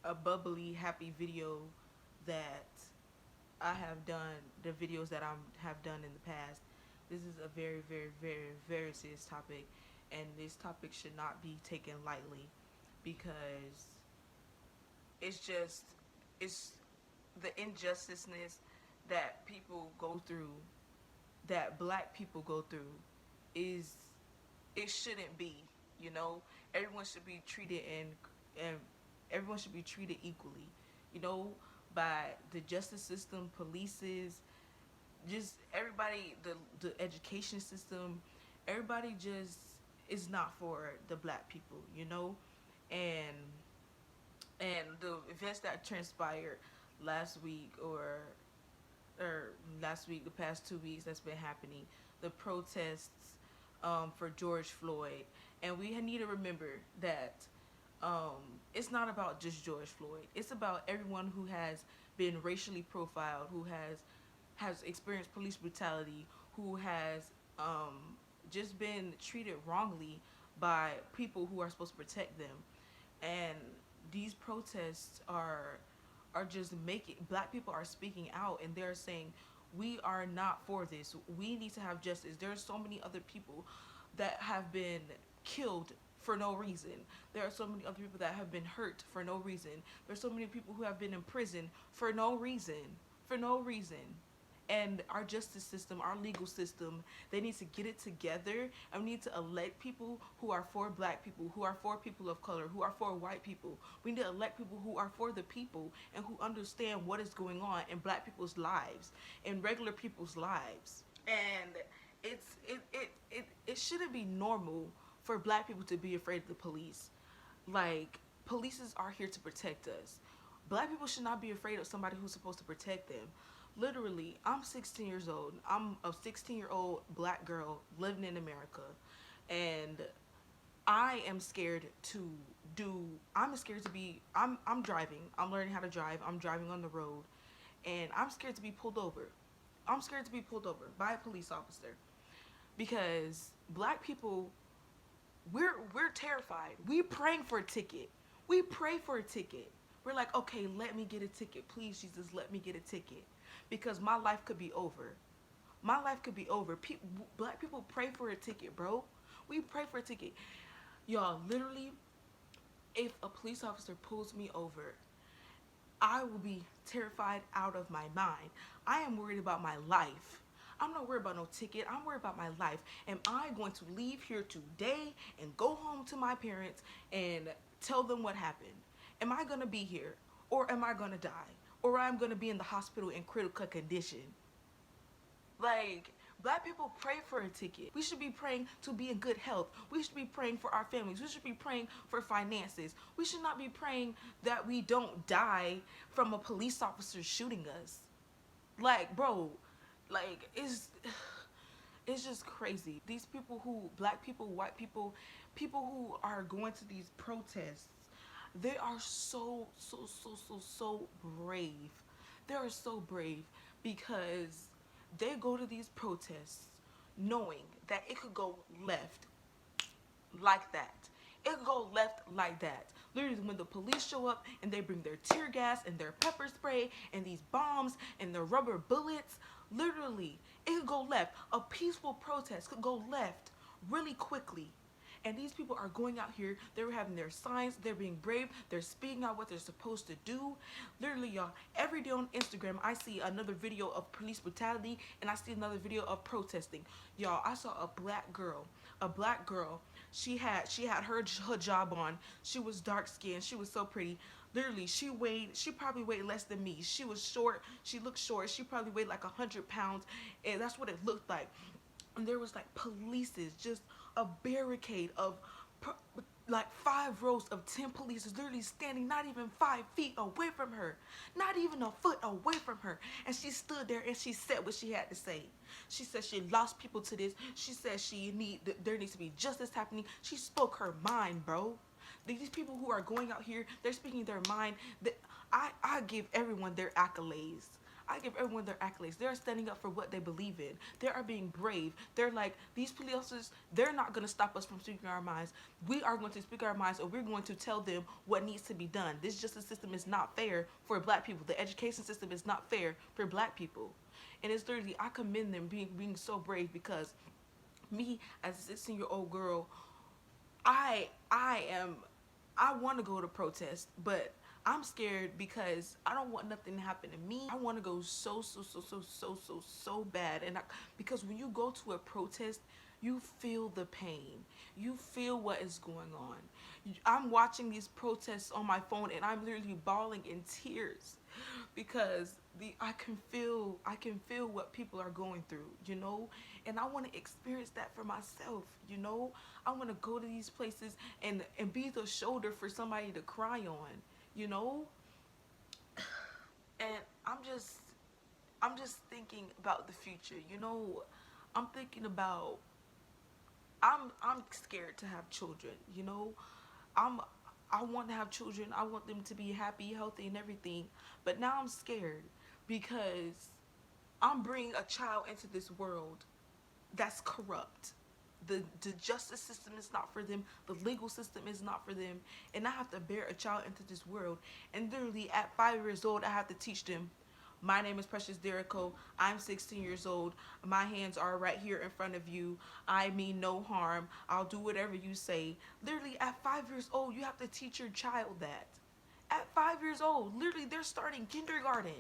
a bubbly, happy video that I have done, the videos that I have done in the past. This is a very, very, very, very serious topic, and this topic should not be taken lightly because it's just, it's the injusticeness that people go through, that black people go through, is, it shouldn't be. You know, everyone should be treated and everyone should be treated equally. You know, by the justice system, polices, just everybody, the education system, everybody just is not for the black people. You know, and the events that transpired last week or last week, the past 2 weeks that's been happening, the protests for George Floyd, and we need to remember that it's not about just George Floyd. It's about everyone who has been racially profiled, who has experienced police brutality, who has just been treated wrongly by people who are supposed to protect them. And these protests are just making, black people are speaking out and they're saying we are not for this. We need to have justice. There are so many other people that have been killed for no reason. There are so many other people that have been hurt for no reason. There's so many people who have been in prison for no reason. For no reason. And our justice system, our legal system, they need to get it together, and we need to elect people who are for black people, who are for people of color, who are for white people. We need to elect people who are for the people and who understand what is going on in black people's lives, in regular people's lives. And it shouldn't be normal for black people to be afraid of the police. Like, polices are here to protect us. Black people should not be afraid of somebody who's supposed to protect them. Literally, I'm 16 years old. I'm a 16-year-old black girl living in America, and I am scared to do. I'm scared to be. I'm driving. I'm learning how to drive. I'm driving on the road, and I'm scared to be pulled over. I'm scared to be pulled over by a police officer because black people, we're terrified. We praying for a ticket. We pray for a ticket. We're like, okay, let me get a ticket. Please, Jesus, let me get a ticket. Because my life could be over. My life could be over. Black people pray for a ticket, bro. We pray for a ticket. Y'all, literally, if a police officer pulls me over, I will be terrified out of my mind. I am worried about my life. I'm not worried about no ticket. I'm worried about my life. Am I going to leave here today and go home to my parents and tell them what happened? Am I going to be here? Or am I going to die? Or I'm going to be in the hospital in critical condition? Like, black people pray for a ticket. We should be praying to be in good health. We should be praying for our families. We should be praying for finances. We should not be praying that we don't die from a police officer shooting us. Like, bro, like, it's just crazy. These people who, black people, white people, people who are going to these protests, they are so brave. They are so brave because they go to these protests knowing that it could go left like that. It could go left like that. Literally, when the police show up and they bring their tear gas and their pepper spray and these bombs and their rubber bullets, literally, it could go left. A peaceful protest could go left really quickly. And these people are going out here, they're having their signs, they're being brave, they're speaking out what they're supposed to do. Literally, y'all, every day on Instagram, I see another video of police brutality and I see another video of protesting. Y'all, I saw a black girl. She had her hijab on. She was dark skinned. She was so pretty. Literally, she probably weighed less than me. She was short. She looked short. She probably weighed like 100 pounds. And that's what it looked like. And there was like polices, just a barricade of like 5 rows of 10 police literally standing not even 5 feet away from her, not even a foot away from her. And she stood there and she said what she had to say. She said she lost people to this. She said there needs to be justice happening. She spoke her mind, bro. These people who are going out here, they're speaking their mind. I give everyone their accolades. I give everyone their accolades. They're standing up for what they believe in. They are being brave. They're like, these police officers, they're not going to stop us from speaking our minds. We are going to speak our minds, and we're going to tell them what needs to be done. This justice system is not fair for black people. The education system is not fair for black people. And it's literally, I commend them being so brave, because me as a 16-year-old girl, I want to go to protest, but I'm scared because I don't want nothing to happen to me. I want to go so bad. And because when you go to a protest, you feel the pain. You feel what is going on. I'm watching these protests on my phone, and I'm literally bawling in tears because I can feel what people are going through, you know? And I want to experience that for myself, you know? I want to go to these places and be the shoulder for somebody to cry on, you know? And I'm just thinking about the future, you know? I'm thinking about, I'm scared to have children, you know? I want to have children. I want them to be happy, healthy, and everything. But now I'm scared because I'm bringing a child into this world that's corrupt. The justice system is not for them. The legal system is not for them. And I have to bear a child into this world. And literally at 5 years old, I have to teach them, my name is Precious Derico. I'm 16 years old. My hands are right here in front of you. I mean no harm. I'll do whatever you say. Literally at 5 years old, you have to teach your child that. At 5 years old, literally they're starting kindergarten.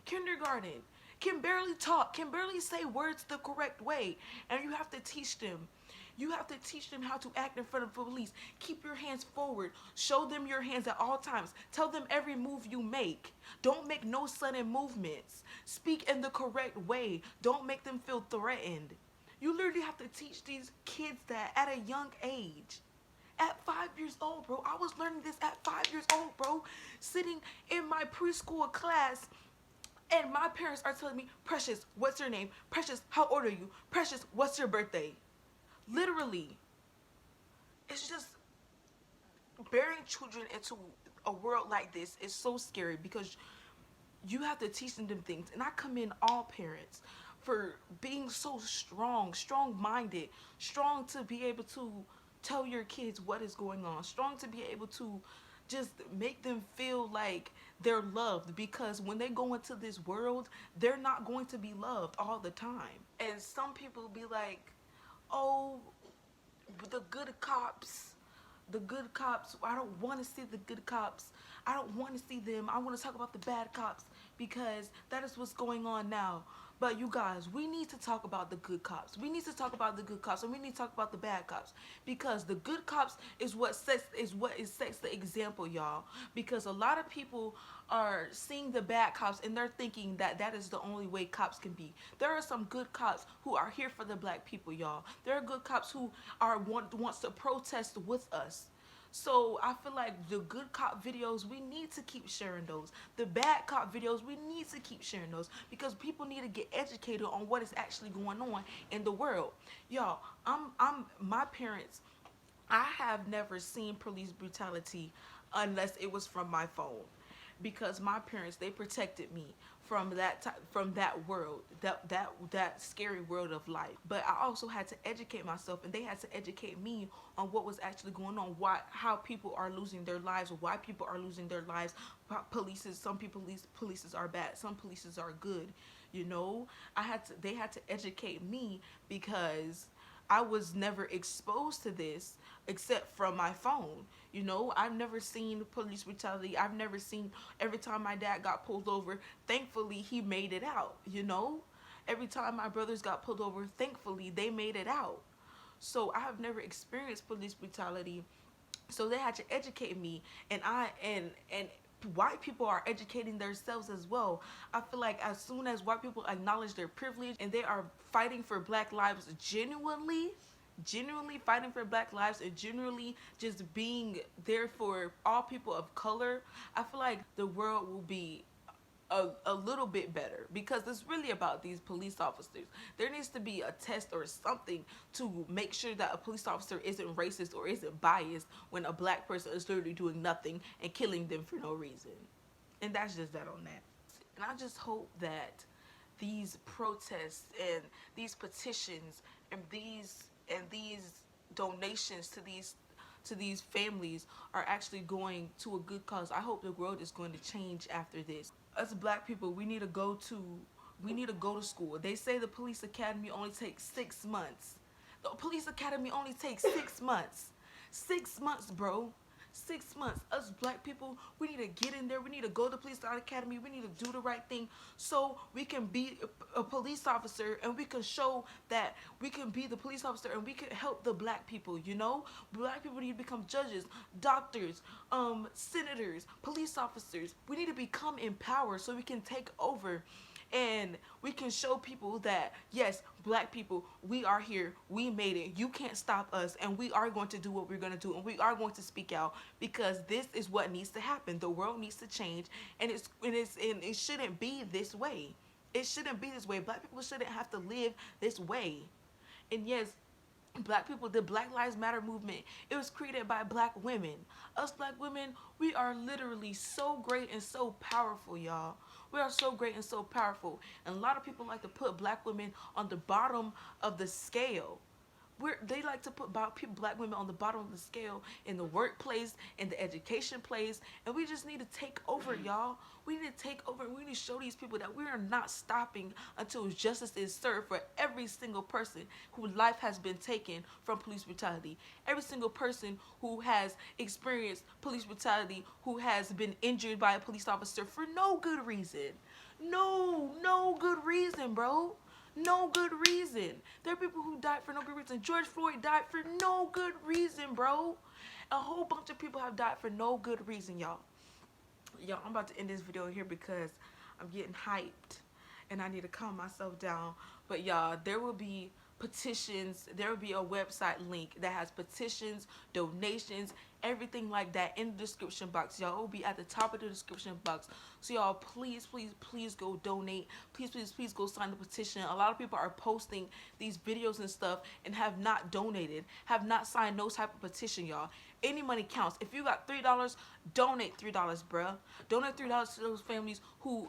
Kindergarten. Can barely talk, can barely say words the correct way. And you have to teach them. You have to teach them how to act in front of police. Keep your hands forward. Show them your hands at all times. Tell them every move you make. Don't make no sudden movements. Speak in the correct way. Don't make them feel threatened. You literally have to teach these kids that at a young age. At 5 years old, bro. I was learning this at 5 years old, bro. Sitting in my preschool class, and my parents are telling me, Precious, what's your name? Precious, how old are you? Precious, what's your birthday? Literally. It's just, bearing children into a world like this is so scary because you have to teach them things. And I commend all parents for being so strong-minded, strong to be able to tell your kids what is going on, strong to be able to just make them feel like they're loved, because when they go into this world, they're not going to be loved all the time. And some people be like, oh, the good cops, I don't want to see the good cops. I don't want to see them. I want to talk about the bad cops because that is what's going on now. But you guys, we need to talk about the good cops. We need to talk about the good cops, and we need to talk about the bad cops, because the good cops is what sets the example, y'all. Because a lot of people are seeing the bad cops and they're thinking that that is the only way cops can be. There are some good cops who are here for the black people, y'all. There are good cops who wants to protest with us. So I feel like the good cop videos, we need to keep sharing those. The bad cop videos, we need to keep sharing those, because people need to get educated on what is actually going on in the world. Y'all, my parents, I have never seen police brutality unless it was from my phone, because my parents, they protected me from that world, that scary world of life. But I also had to educate myself, and they had to educate me on what was actually going on, how people are losing their lives, why people are losing their lives. Some polices are bad, some polices are good, you know. They had to educate me, because I was never exposed to this except from my phone. You know, I've never seen police brutality. I've never seen, every time my dad got pulled over, thankfully he made it out, you know. Every time my brothers got pulled over, thankfully they made it out. So I have never experienced police brutality. So they had to educate me, and white people are educating themselves as well. I feel like as soon as white people acknowledge their privilege and they are fighting for black lives genuinely fighting for black lives, and genuinely just being there for all people of color, I feel like the world will be a little bit better, because it's really about these police officers. There needs to be a test or something to make sure that a police officer isn't racist or isn't biased when a black person is literally doing nothing and killing them for no reason. And that's just that on that. And I just hope that these protests and these petitions and these donations to these families are actually going to a good cause. I hope the world is going to change after this. Us black people, we need to go to school. They say the police academy only takes 6 months. The police academy only takes 6 months. 6 months, bro. 6 months. Us black people, we need to get in there. We need to go to the police academy. We need to do the right thing so we can be a police officer, and we can show that we can be the police officer and we can help the black people, you know? Black people need to become judges, doctors, senators, police officers. We need to become empowered so we can take over and we can show people that yes, black people, we are here, we made it, you can't stop us, and we are going to do what we're going to do, and we are going to speak out, because this is what needs to happen. The world needs to change, and it shouldn't be this way. It shouldn't be this way. Black people shouldn't have to live this way. And yes, black people, the Black Lives Matter movement, it was created by black women. Us black women, we are literally so great and so powerful, y'all. We are so great and so powerful. And a lot of people like to put black women on the bottom of the scale. They like to put black women on the bottom of the scale in the workplace, in the education place, and we just need to take over, y'all. We need to take over, and we need to show these people that we are not stopping until justice is served for every single person whose life has been taken from police brutality. Every single person who has experienced police brutality, who has been injured by a police officer for no good reason. No good reason, bro. No good reason. There are people who died for no good reason. George Floyd died for no good reason, bro. A whole bunch of people have died for no good reason, y'all. Y'all, I'm about to end this video here because I'm getting hyped and I need to calm myself down. But y'all, there will be petitions. There will be a website link that has petitions, donations, everything like that in the description box. Y'all, it will be at the top of the description box. So y'all, please go donate. Please go sign the petition. A lot of people are posting these videos and stuff and have not donated, have not signed no type of petition, y'all. Any money counts. If you got $3, donate $3, bruh. Donate $3 to those families who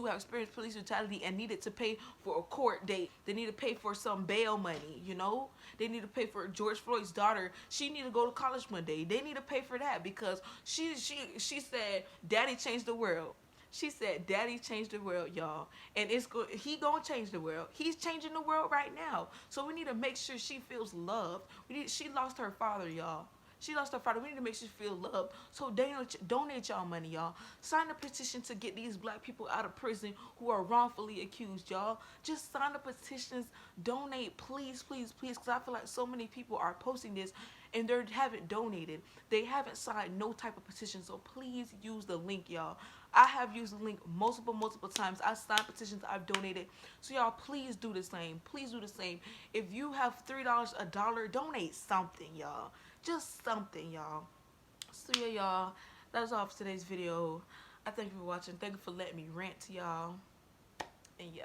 have experienced police brutality and needed to pay for a court date. They need to pay for some bail money, you know? They need to pay for George Floyd's daughter. She need to go to college one day. They need to pay for that because she said, "Daddy changed the world." She said, "Daddy changed the world, y'all." And he gonna change the world. He's changing the world right now. So we need to make sure she feels loved. She lost her father, y'all. She lost her father. We need to make sure she feel loved. So donate y'all money, y'all. Sign the petition to get these black people out of prison who are wrongfully accused, y'all. Just sign the petitions. Donate, please, because I feel like so many people are posting this and they haven't donated. They haven't signed no type of petition. So please use the link, y'all. I have used the link multiple times. I signed petitions, I've donated. So y'all, please do the same. Please do the same. If you have $3, a dollar, donate something, y'all. Just something, y'all. So yeah, y'all, that's all for today's video. I thank you for watching. Thank you for letting me rant to y'all. And yeah.